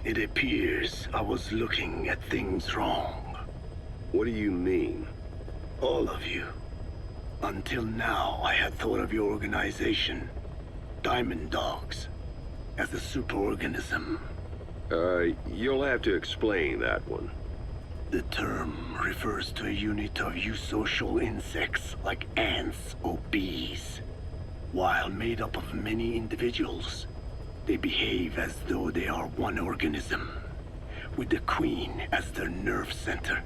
It appears I was looking at things wrong. What do you mean? All of you. Until now, I had thought of your organization, Diamond Dogs, as a superorganism. You'll have to explain that one. The term refers to a unit of eusocial insects like ants or bees. While made up of many individuals, they behave as though they are one organism, with the queen as their nerve center.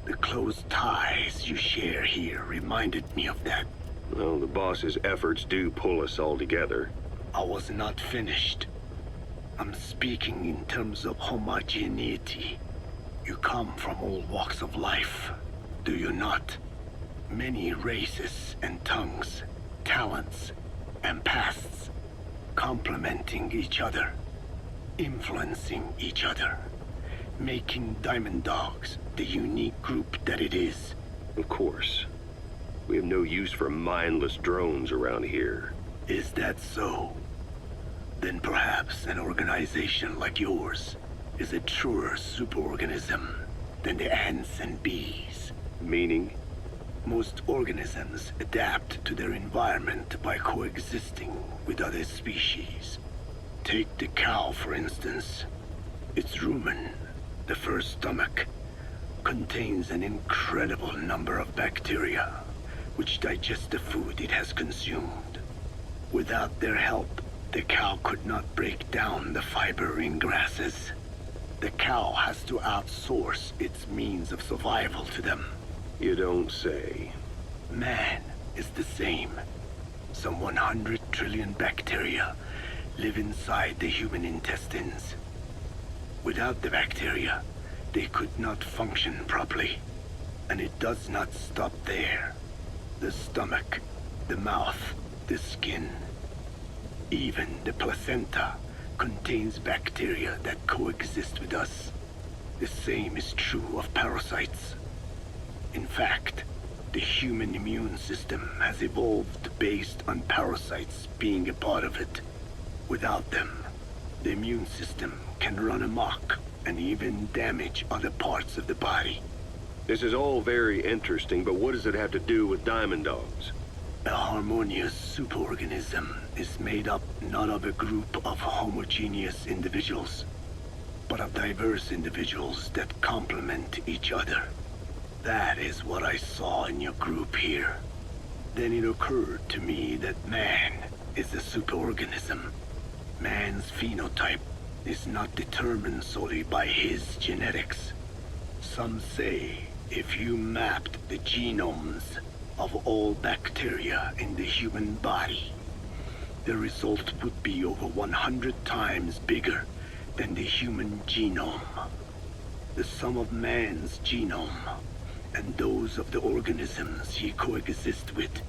The close ties you share here reminded me of that. Well, the boss's efforts do pull us all together. I was not finished. I'm speaking in terms of homogeneity. You come from all walks of life, do you not? Many races and tongues, talents and pasts, complementing each other, influencing each other, making Diamond Dogs the unique group that it is. Of course. We have no use for mindless drones around here. Is that so? Then perhaps an organization like yours is a truer superorganism than the ants and bees. Meaning? Most organisms adapt to their environment by coexisting with other species. Take the cow, for instance. Its rumen, the first stomach, contains an incredible number of bacteria, which digest the food it has consumed. Without their help, the cow could not break down the fiber in grasses. The cow has to outsource its means of survival to them. You don't say. Man is the same. Some 100 trillion bacteria live inside the human intestines. Without the bacteria, they could not function properly. And it does not stop there. The stomach, the mouth, the skin, even the placenta contains bacteria that coexist with us. The same is true of parasites. In fact, the human immune system has evolved based on parasites being a part of it. Without them, the immune system can run amok and even damage other parts of the body. This is all very interesting, but what does it have to do with Diamond Dogs? A harmonious superorganism is made up not of a group of homogeneous individuals, but of diverse individuals that complement each other. That is what I saw in your group here. Then it occurred to me that man is a superorganism. Man's phenotype is not determined solely by his genetics. Some say if you mapped the genomes of all bacteria in the human body, the result would be over 100 times bigger than the human genome. The sum of man's genome and those of the organisms he coexists with,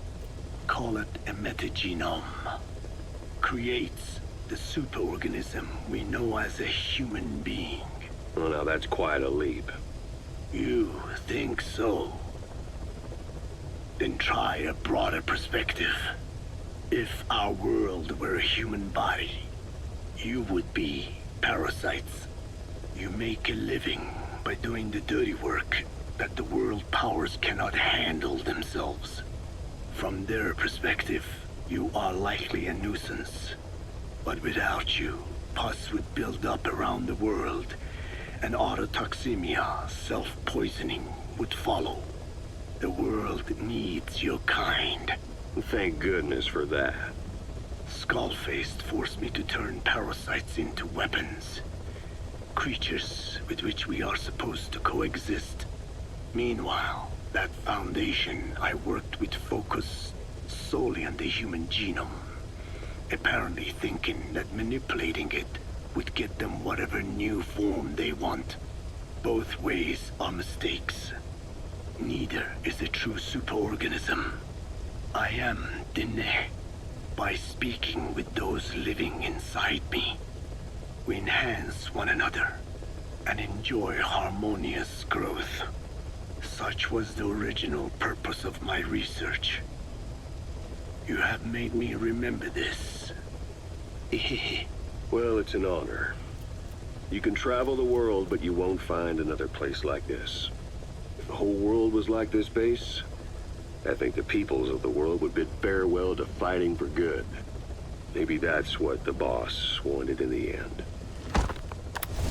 call it a metagenome, creates the superorganism we know as a human being. Well, now that's quite a leap. You think so? Then try a broader perspective. If our world were a human body, you would be parasites. You make a living by doing the dirty work that the world powers cannot handle themselves. From their perspective, you are likely a nuisance. But without you, pus would build up around the world, and autotoxemia, self-poisoning, would follow. The world needs your kind. Thank goodness for that. Skull-faced forced me to turn parasites into weapons. Creatures with which we are supposed to coexist. Meanwhile, that foundation I worked with focused solely on the human genome, apparently thinking that manipulating it would get them whatever new form they want. Both ways are mistakes. Neither is a true superorganism. I am Dine. By speaking with those living inside me, we enhance one another and enjoy harmonious growth. Such was the original purpose of my research. You have made me remember this. Well, it's an honor. You can travel the world, but you won't find another place like this. If the whole world was like this base, I think the peoples of the world would bid farewell to fighting for good. Maybe that's what the boss wanted in the end.